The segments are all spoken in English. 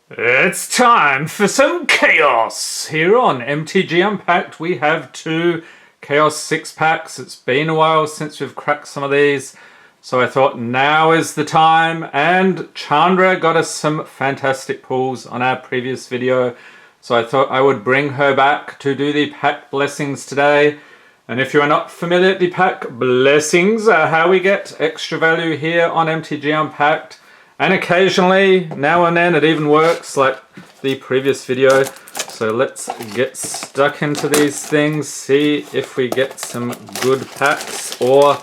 It's time for some chaos! Here on MTG Unpacked we have two Chaos 6-packs. It's been a while since we've cracked some of these, so I thought now is the time, and Chandra got us some fantastic pulls on our previous video, so I thought I would bring her back to do the pack blessings today. And if you are not familiar, the pack blessings are how we get extra value here on MTG Unpacked. And occasionally, now and then, it even works like the previous video. So let's get stuck into these things, see if we get some good packs or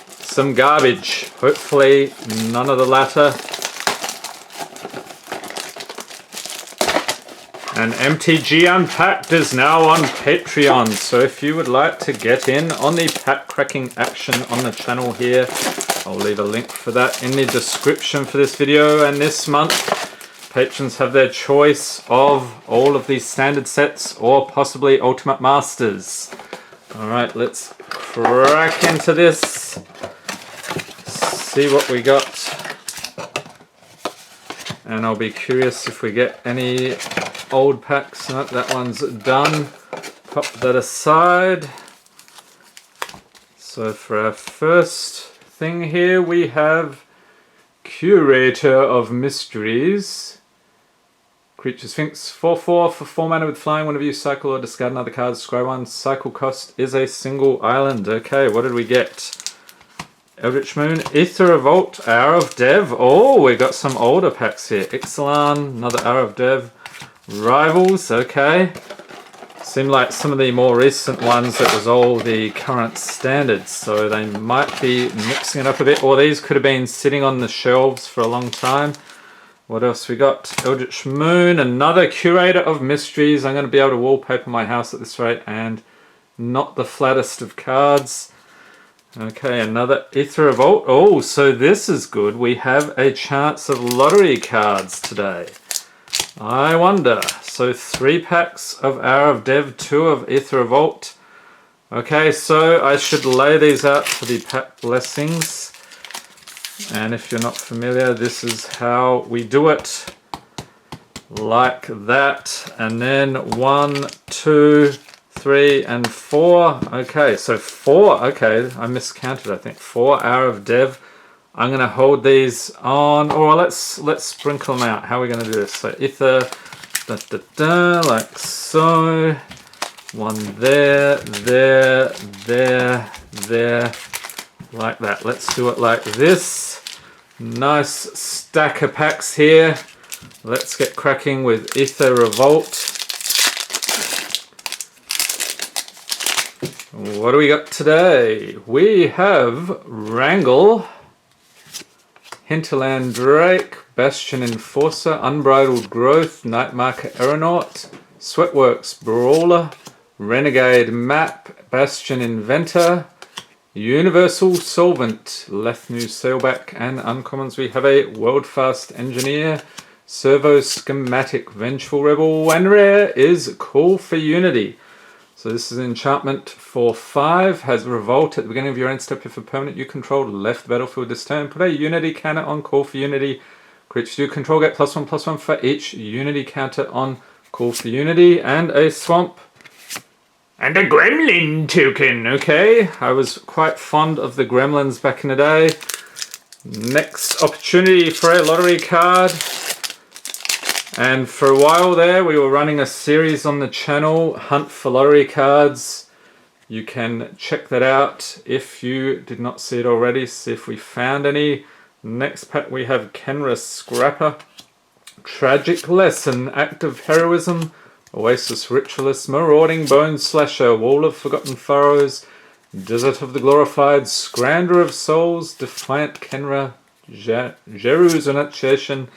some garbage. Hopefully none of the latter. And MTG Unpacked is now on Patreon. So if you would like to get in on the pack cracking action on the channel here, I'll leave a link for that in the description for this video. And this month, patrons have their choice of all of these standard sets or possibly Ultimate Masters. Alright, let's crack into this. See what we got. And I'll be curious if we get any old packs. No, that one's done. Pop that aside. So for our first thing here we have Curator of Mysteries. Creature Sphinx, 4/4 for 4 mana with flying. Whenever you cycle or discard another card, scry one. Cycle cost is a single island. Okay, what did we get? Eldritch Moon, Aether Revolt, Hour of Dev. Oh, we got some older packs here. Ixalan, another Hour of Dev. Rivals, okay. Seemed like some of the more recent ones, it was all the current standards, so they might be mixing it up a bit, or these could have been sitting on the shelves for a long time. What else we got? Eldritch Moon, another Curator of Mysteries. I'm going to be able to wallpaper my house at this rate, and not the flattest of cards. Okay, another Aether Revolt. Oh, so this is good. We have a chance of lottery cards today. I wonder. So 3 packs of Hour of Dev, 2 of Aether Revolt. Okay, so I should lay these out for the pack blessings. And if you're not familiar, this is how we do it. Like that. And then 1, 2, 3, and 4. Okay, so 4. Okay, I miscounted, I think. 4 Hour of Dev. I'm going to hold these on, or let's sprinkle them out. How are we going to do this? So Ether, like so. 1 there, there, there, there, like that. Let's do it like this. Nice stack of packs here. Let's get cracking with Aether Revolt. What do we got today? We have Wrangle, Hinterland Drake, Bastion Enforcer, Unbridled Growth, Nightmarker Aeronaut, Sweatworks Brawler, Renegade Map, Bastion Inventor, Universal Solvent, Lethnu Sailback, and uncommons we have a Worldfast Engineer, Servo Schematic, Vengeful Rebel, and rare is Call for Unity. So this is an enchantment for 5, has Revolt at the beginning of your end step. If a permanent you control left the battlefield this turn, put a Unity counter on Call for Unity. Creatures you control get +1/+1 for each Unity counter on Call for Unity, and a Swamp. And a Gremlin token, okay. I was quite fond of the Gremlins back in the day. Next opportunity for a lottery card. And for a while there, we were running a series on the channel, Hunt for Lottery Cards. You can check that out if you did not see it already, see if we found any. Next pack we have Kenra Scrapper, Tragic Lesson, Act of Heroism, Oasis Ritualist, Marauding Bone Slasher, Wall of Forgotten Furrows, Desert of the Glorified, Scrounger of Souls, Defiant Kenra, Jeru's Annunciation.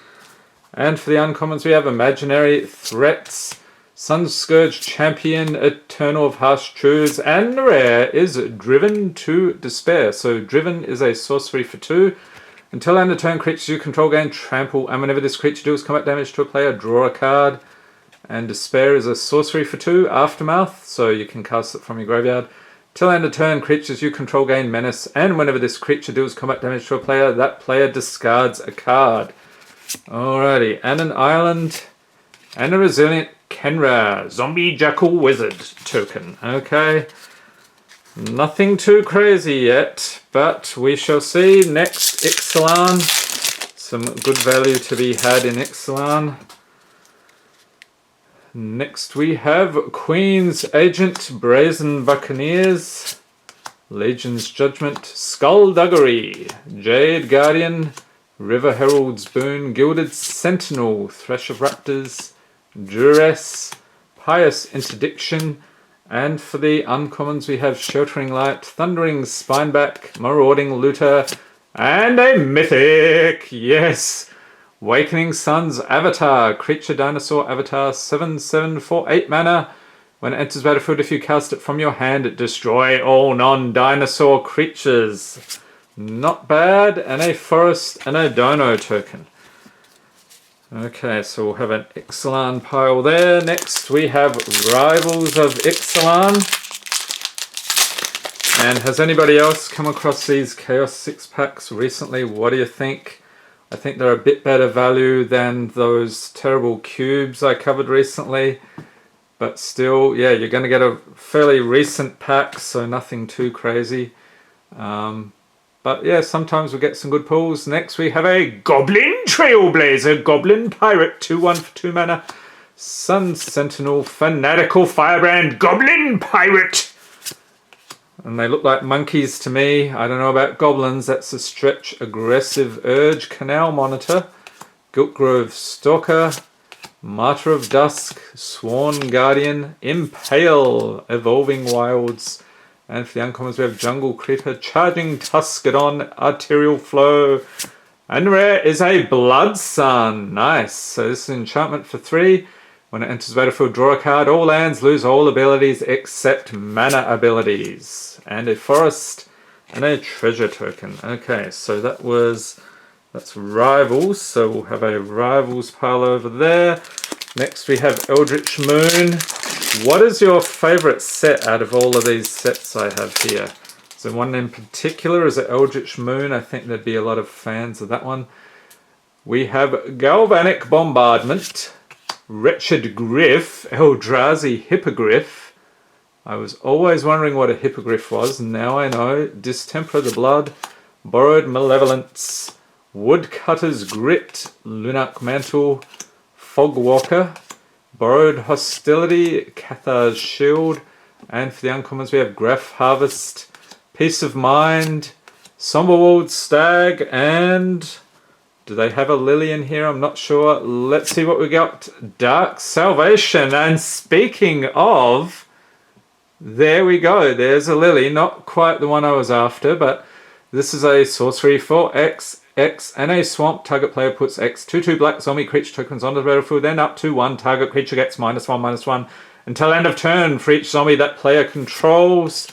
And for the uncommons we have Imaginary Threats, Sunscourge Champion, Eternal of Harsh Truths, and the rare is Driven to Despair. So Driven is a sorcery for 2. Until end of turn, creatures you control gain Trample, and whenever this creature deals combat damage to a player, draw a card. And Despair is a sorcery for 2, Aftermath, so you can cast it from your graveyard. Till end of turn, creatures you control gain Menace, and whenever this creature deals combat damage to a player, that player discards a card. Alrighty, and an island, and a resilient Kenra Zombie Jackal Wizard token. Okay, nothing too crazy yet, but we shall see. Next, Ixalan. Some good value to be had in Ixalan. Next we have Queen's Agent, Brazen Buccaneers, Legion's Judgment, Skullduggery, Jade Guardian, River Herald's Boon, Gilded Sentinel, Thresh of Raptors, Duress, Pious Interdiction, and for the uncommons we have Sheltering Light, Thundering Spineback, Marauding Looter, and a mythic, yes! Awakening Sun's Avatar, Creature Dinosaur Avatar, 7/7 for 8 mana. When it enters battlefield, if you cast it from your hand, destroy all non-dinosaur creatures. Not bad, and a forest and a dino token. Okay, so we'll have an Ixalan pile there. Next we have Rivals of Ixalan. And has anybody else come across these Chaos 6 packs recently? What do you think? I think they're a bit better value than those terrible cubes I covered recently. But still, yeah, you're going to get a fairly recent pack, so nothing too crazy. But yeah, sometimes we get some good pulls. Next we have a Goblin Trailblazer, Goblin Pirate, 2/1 for 2 mana. Sun Sentinel, Fanatical Firebrand, Goblin Pirate. And they look like monkeys to me. I don't know about goblins, that's a stretch. Aggressive Urge, Canal Monitor, Giltgrove Stalker, Martyr of Dusk, Sworn Guardian, Impale, Evolving Wilds, and for the uncommons we have Jungle Creeper, Charging Tuskedon, Arterial Flow, and rare is a Blood Sun. Nice. So this is an enchantment for 3. When it enters the battlefield, draw a card. All lands lose all abilities except mana abilities. And a forest and a treasure token. Okay, so that's Rivals. So we'll have a Rivals pile over there. Next we have Eldritch Moon. What is your favourite set out of all of these sets I have here? Is there one in particular? Is it Eldritch Moon? I think there'd be a lot of fans of that one. We have Galvanic Bombardment, Wretched Griff, Eldrazi Hippogriff. I was always wondering what a Hippogriff was, now I know. Distemper the Blood, Borrowed Malevolence, Woodcutter's Grit, Lunarch Mantle, Fogwalker, Borrowed Hostility, Cathar's Shield, and for the uncommons we have Graph Harvest, Peace of Mind, Somberwald Stag, and do they have a Lily in here? I'm not sure. Let's see what we got. Dark Salvation. And speaking of, there we go. There's a Lily. Not quite the one I was after, but this is a sorcery for X, and a swamp. Target player puts X 2/2 black zombie creature tokens onto the battlefield. Then up to 1. Target creature gets -1/-1 until end of turn for each zombie that player controls.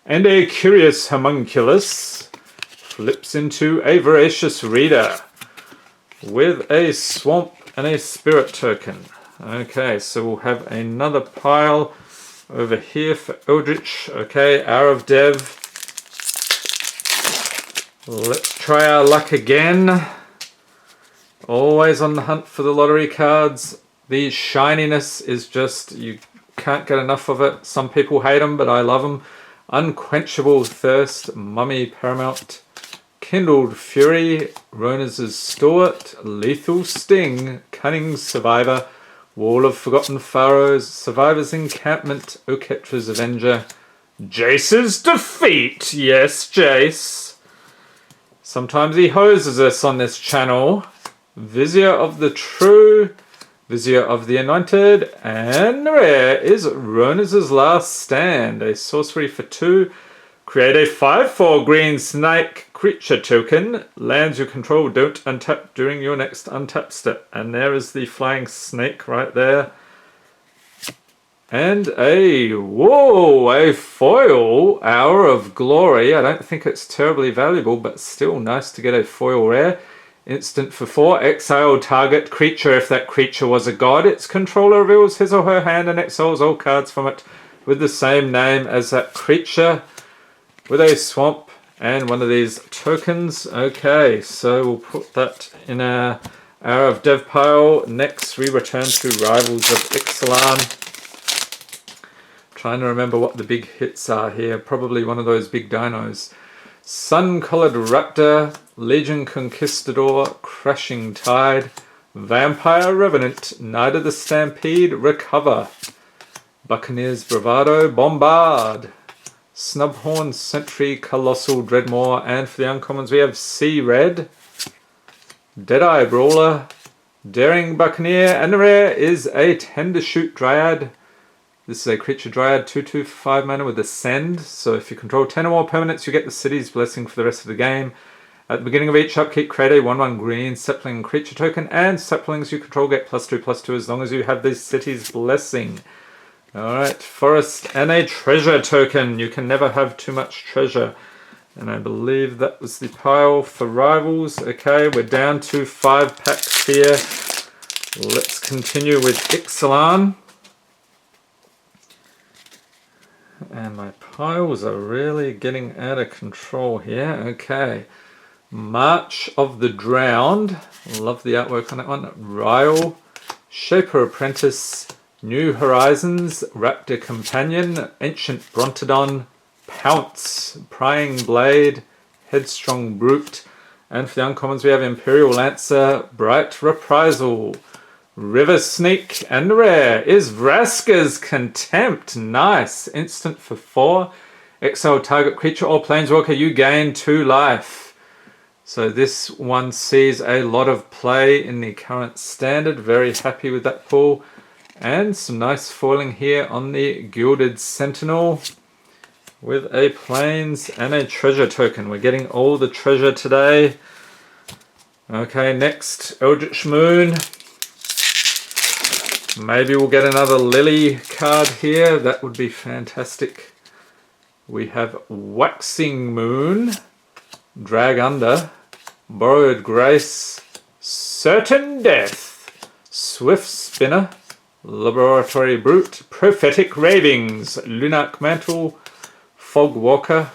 And a Curious Homunculus flips into a Voracious Reader with a swamp and a spirit token. Okay, so we'll have another pile over here for Eldritch. Okay, Hour of Dev. Let's try our luck again. Always on the hunt for the lottery cards. The shininess is just, you can't get enough of it. Some people hate them, but I love them. Unquenchable Thirst, Mummy Paramount, Kindled Fury, Rona's Steward, Lethal Sting, Cunning Survivor, Wall of Forgotten Pharaohs, Survivor's Encampment, Oketra's Avenger, Jace's Defeat, yes Jace. Sometimes he hoses us on this channel. Vizier of the True, Vizier of the Anointed, and rare is Rona's Last Stand, a sorcery for 2. Create a 5/4 green snake creature token. Lands you control don't untap during your next untap step. And there is the flying snake right there. And a foil, Hour of Glory. I don't think it's terribly valuable, but still nice to get a foil rare. Instant for 4. Exile target creature. If that creature was a god, its controller reveals his or her hand and exiles all cards from it with the same name as that creature, with a swamp and one of these tokens. Okay, so we'll put that in our Hour of Dev Pile. Next, we return to Rivals of Ixalan. Trying to remember what the big hits are here. Probably one of those big dinos. Sun-Collared Raptor, Legion Conquistador, Crashing Tide, Vampire Revenant, Knight of the Stampede, Recover, Buccaneers Bravado, Bombard, Snubhorn, Sentry, Colossal, Dreadmore, and for the uncommons we have Sea Red, Deadeye Brawler, Daring Buccaneer, and the rare is a Tender Shoot Dryad. This is a creature Dryad, 2/2 for 5 mana with Ascend. So if you control 10 or more permanents, you get the City's Blessing for the rest of the game. At the beginning of each upkeep, create a 1/1 green sapling creature token, and saplings you control get +2/+2 as long as you have the City's Blessing. Alright, Forest and a treasure token. You can never have too much treasure. And I believe that was the pile for Rivals. Okay, we're down to 5 packs here. Let's continue with Ixalan. And my piles are really getting out of control here. Okay. March of the Drowned. Love the artwork on that one. Ryle. Shaper Apprentice. New Horizons. Raptor Companion. Ancient Brontodon. Pounce. Prying Blade. Headstrong Brute. And for the uncommons we have Imperial Lancer. Bright Reprisal. River Sneak, and the rare is Vraska's Contempt. Nice. Instant for 4. Exile target creature or planeswalker, you gain 2 life. So this one sees a lot of play in the current standard. Very happy with that pull. And some nice foiling here on the Gilded Sentinel with a plains and a treasure token. We're getting all the treasure today. Okay, next Eldritch Moon. Maybe we'll get another Lily card here. That would be fantastic. We have Waxing Moon, Drag Under, Borrowed Grace, Certain Death, Swift Spinner, Laboratory Brute, Prophetic Ravings, Lunarch Mantle, Fog Walker,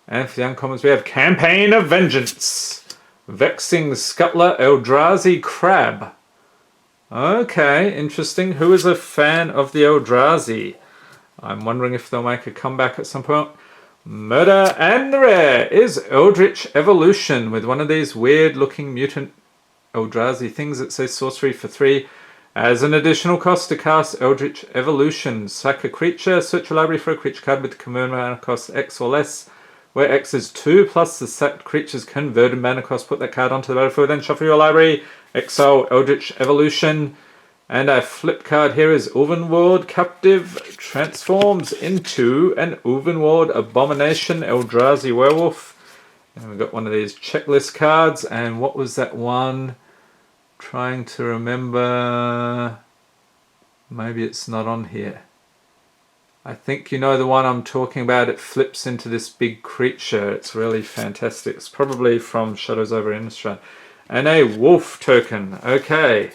and for the uncommons we have Campaign of Vengeance, Vexing Scuttler, Eldrazi Crab. Okay, interesting. Who is a fan of the Eldrazi? I'm wondering if they'll make a comeback at some point. Murder, and the rare is Eldritch Evolution with one of these weird looking mutant Eldrazi things that says sorcery for 3. As an additional cost to cast Eldritch Evolution, sack a creature, search your library for a creature card with the converted mana cost X or less, where X is 2 plus the sacked creature's converted mana cost. Put that card onto the battlefield, then shuffle your library. Exile Eldritch Evolution. And our flip card here is Ulvenwald Captive. Transforms into an Ulvenwald Abomination Eldrazi Werewolf. And we've got one of these checklist cards. And what was that one? Trying to remember. Maybe it's not on here. I think you know the one I'm talking about. It flips into this big creature. It's really fantastic. It's probably from Shadows over Innistrad. And a wolf token. Okay.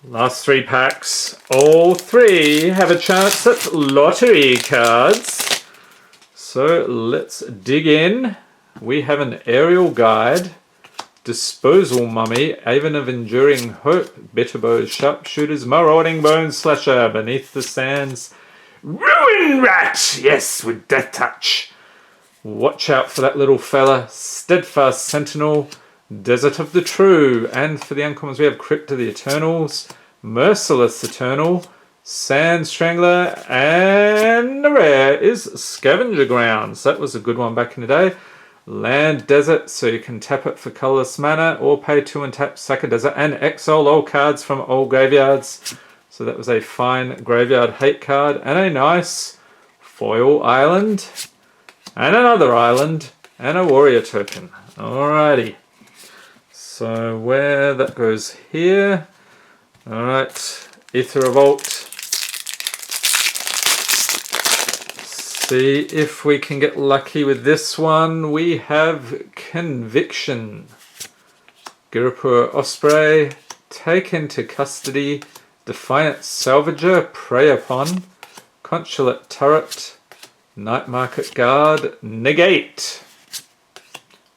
Last 3 packs. All 3 have a chance at lottery cards. So let's dig in. We have an Aerial Guide, Disposal Mummy, Haven of Enduring Hope, Bitterbow Sharpshooters, Marauding Bone Slasher, Beneath the Sands, Ruin Rat! Yes, with Death Touch. Watch out for that little fella. Steadfast Sentinel, Desert of the True, and for the uncommons we have Crypt of the Eternals, Merciless Eternal, Sand Strangler, and the rare is Scavenger Grounds. That was a good one back in the day. Land Desert, so you can tap it for colorless mana, or pay 2 and tap, sack a desert, and exile all cards from old graveyards. So that was a fine graveyard hate card, and a nice foil island. And another island, and a warrior token. Alrighty. So where that goes here. Alright, Aether Revolt. See if we can get lucky with this one. We have Conviction. Girapur Osprey, Take into Custody, Defiant Salvager, Prey Upon, Consulate Turret, Night Market Guard, Negate,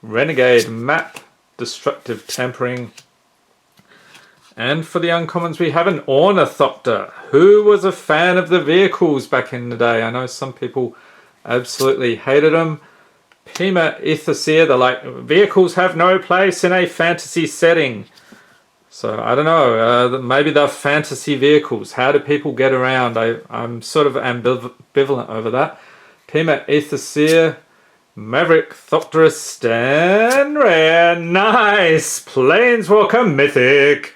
Renegade Map, destructive tampering. And for the uncommons, we have an Ornithopter. Who was a fan of the vehicles back in the day? I know some people absolutely hated them. Pima Ethicea, they're like, vehicles have no place in a fantasy setting. So, I don't know, maybe they're fantasy vehicles. How do people get around? I'm sort of ambivalent over that. Pima Ethicea, Maverick Thopterus, stand rare. Nice! Planeswalker Mythic.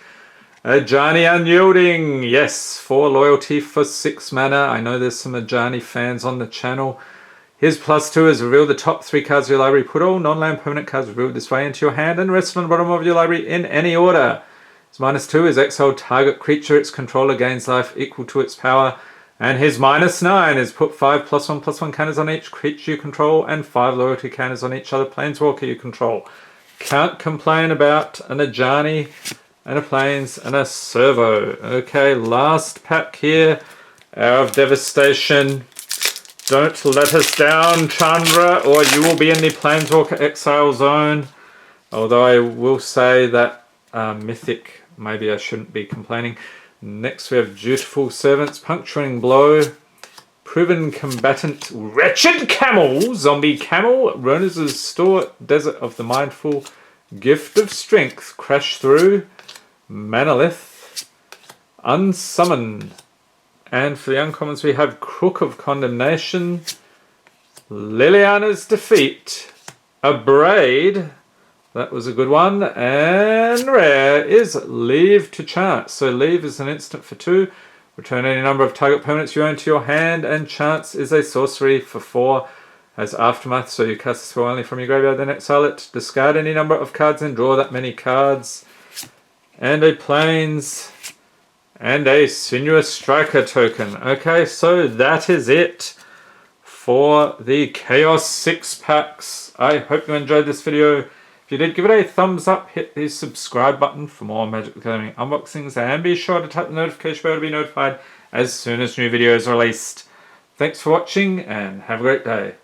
Ajani Unyielding. Yes, 4 loyalty for 6 mana. I know there's some Ajani fans on the channel. His +2 is reveal the top 3 cards of your library. Put all non-land permanent cards revealed this way into your hand and rest on the bottom of your library in any order. His -2 is exile target creature. Its controller gains life equal to its power. And his -9 is put 5 +1/+1 counters on each creature you control and 5 loyalty counters on each other planeswalker you control. Can't complain about an Ajani and a Plains and a Servo. Okay, last pack here. Hour of Devastation. Don't let us down, Chandra, or you will be in the Planeswalker Exile Zone. Although I will say that Mythic, maybe I shouldn't be complaining. Next we have Dutiful Servants, Puncturing Blow, Proven Combatant, Wretched Camel, Zombie Camel, Rona's Store, Desert of the Mindful, Gift of Strength, Crash Through, Manalith, Unsummon. And for the uncommons we have Crook of Condemnation, Liliana's Defeat, Abrade, that was a good one, and rare is Leave to Chance. So Leave is an instant for 2, return any number of target permanents you own to your hand, and Chance is a sorcery for 4, has Aftermath, so you cast a spell only from your graveyard, then exile it, discard any number of cards and draw that many cards, and a Plains, and a Sinuous Striker token. Okay, so that is it for the Chaos 6 packs. I hope you enjoyed this video. If you did, give it a thumbs up, hit the subscribe button for more Magic the Gathering unboxings, and be sure to tap the notification bell to be notified as soon as new videos are released. Thanks for watching, and have a great day.